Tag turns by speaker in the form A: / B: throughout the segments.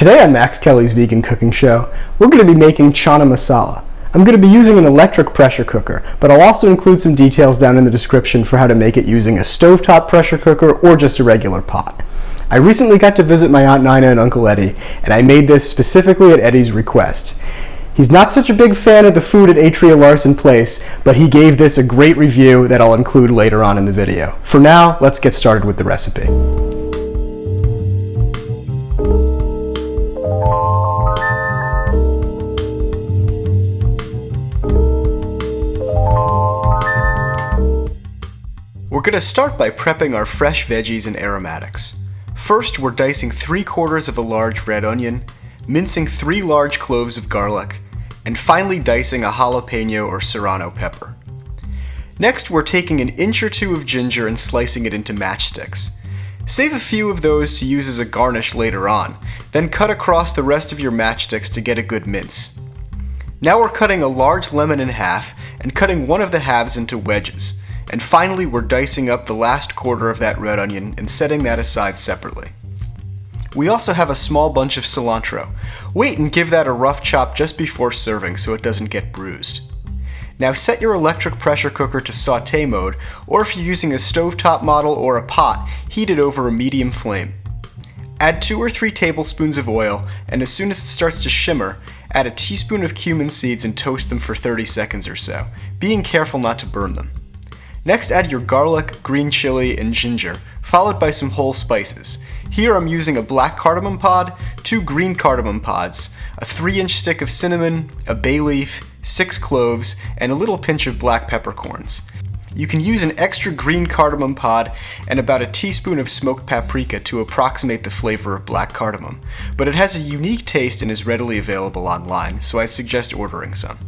A: Today on Max Kelly's Vegan Cooking Show, we're going to be making Chana Masala. I'm going to be using an electric pressure cooker, but I'll also include some details down in the description for how to make it using a stovetop pressure cooker or just a regular pot. I recently got to visit my Aunt Nina and Uncle Eddie, and I made this specifically at Eddie's request. He's not such a big fan of the food at Atria Larson Place, but he gave this a great review that I'll include later on in the video. For now, let's get started with the recipe. We're going to start by prepping our fresh veggies and aromatics. First, we're dicing 3/4 of a large red onion, mincing 3 large cloves of garlic, and finally dicing a jalapeño or serrano pepper. Next, we're taking an inch or two of ginger and slicing it into matchsticks. Save a few of those to use as a garnish later on, then cut across the rest of your matchsticks to get a good mince. Now we're cutting a large lemon in half and cutting one of the halves into wedges. And finally, we're dicing up the last quarter of that red onion and setting that aside separately. We also have a small bunch of cilantro. Wait and give that a rough chop just before serving so it doesn't get bruised. Now set your electric pressure cooker to sauté mode, or if you're using a stovetop model or a pot, heat it over a medium flame. Add 2 or 3 tablespoons of oil, and as soon as it starts to shimmer, add a teaspoon of cumin seeds and toast them for 30 seconds or so, being careful not to burn them. Next, add your garlic, green chili, and ginger, followed by some whole spices. Here I'm using a black cardamom pod, 2 green cardamom pods, a 3-inch stick of cinnamon, a bay leaf, 6 cloves, and a little pinch of black peppercorns. You can use an extra green cardamom pod and about a teaspoon of smoked paprika to approximate the flavor of black cardamom, but it has a unique taste and is readily available online, so I suggest ordering some.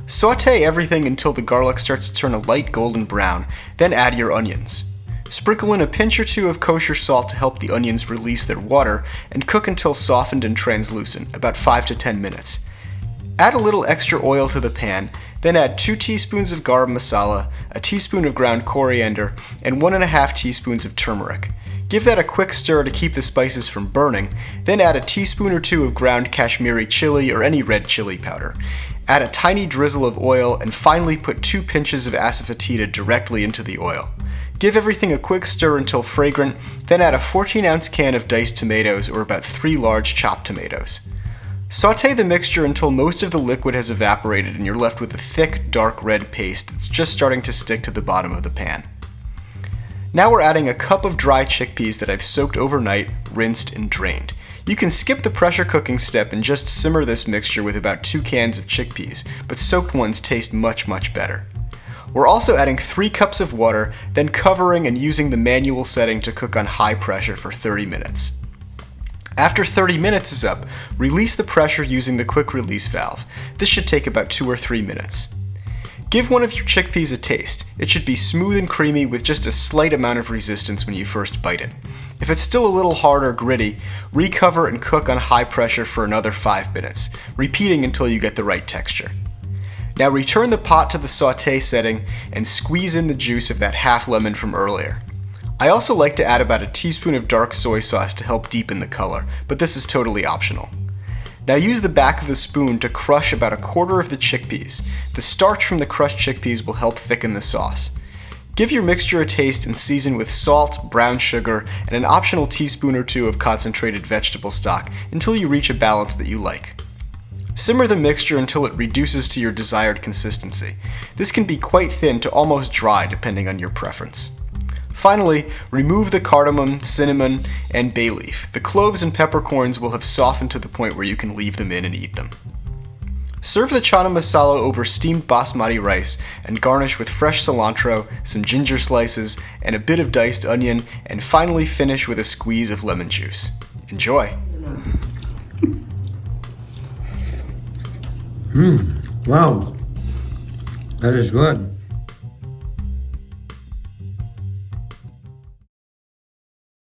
A: Sauté everything until the garlic starts to turn a light golden brown, then add your onions. Sprinkle in a pinch or 2 of kosher salt to help the onions release their water, and cook until softened and translucent, about 5 to 10 minutes. Add a little extra oil to the pan, then add 2 teaspoons of garam masala, a teaspoon of ground coriander, and 1.5 teaspoons of turmeric. Give that a quick stir to keep the spices from burning, then add a teaspoon or 2 of ground Kashmiri chili or any red chili powder. Add a tiny drizzle of oil, and finally put 2 pinches of asafoetida directly into the oil. Give everything a quick stir until fragrant, then add a 14-ounce can of diced tomatoes or about 3 large chopped tomatoes. Sauté the mixture until most of the liquid has evaporated and you're left with a thick, dark red paste that's just starting to stick to the bottom of the pan. Now we're adding a cup of dry chickpeas that I've soaked overnight, rinsed, and drained. You can skip the pressure cooking step and just simmer this mixture with about 2 cans of chickpeas, but soaked ones taste much better. We're also adding 3 cups of water, then covering and using the manual setting to cook on high pressure for 30 minutes. After 30 minutes is up, release the pressure using the quick release valve. This should take about 2 or 3 minutes. Give one of your chickpeas a taste. It should be smooth and creamy with just a slight amount of resistance when you first bite it. If it's still a little hard or gritty, recover and cook on high pressure for another 5 minutes, repeating until you get the right texture. Now return the pot to the sauté setting and squeeze in the juice of that half lemon from earlier. I also like to add about a teaspoon of dark soy sauce to help deepen the color, but this is totally optional. Now use the back of the spoon to crush about 1/4 of the chickpeas. The starch from the crushed chickpeas will help thicken the sauce. Give your mixture a taste and season with salt, brown sugar, and an optional teaspoon or 2 of concentrated vegetable stock until you reach a balance that you like. Simmer the mixture until it reduces to your desired consistency. This can be quite thin to almost dry depending on your preference. Finally, remove the cardamom, cinnamon, and bay leaf. The cloves and peppercorns will have softened to the point where you can leave them in and eat them. Serve the chana masala over steamed basmati rice and garnish with fresh cilantro, some ginger slices, and a bit of diced onion, and finally finish with a squeeze of lemon juice. Enjoy!
B: Wow, that is good.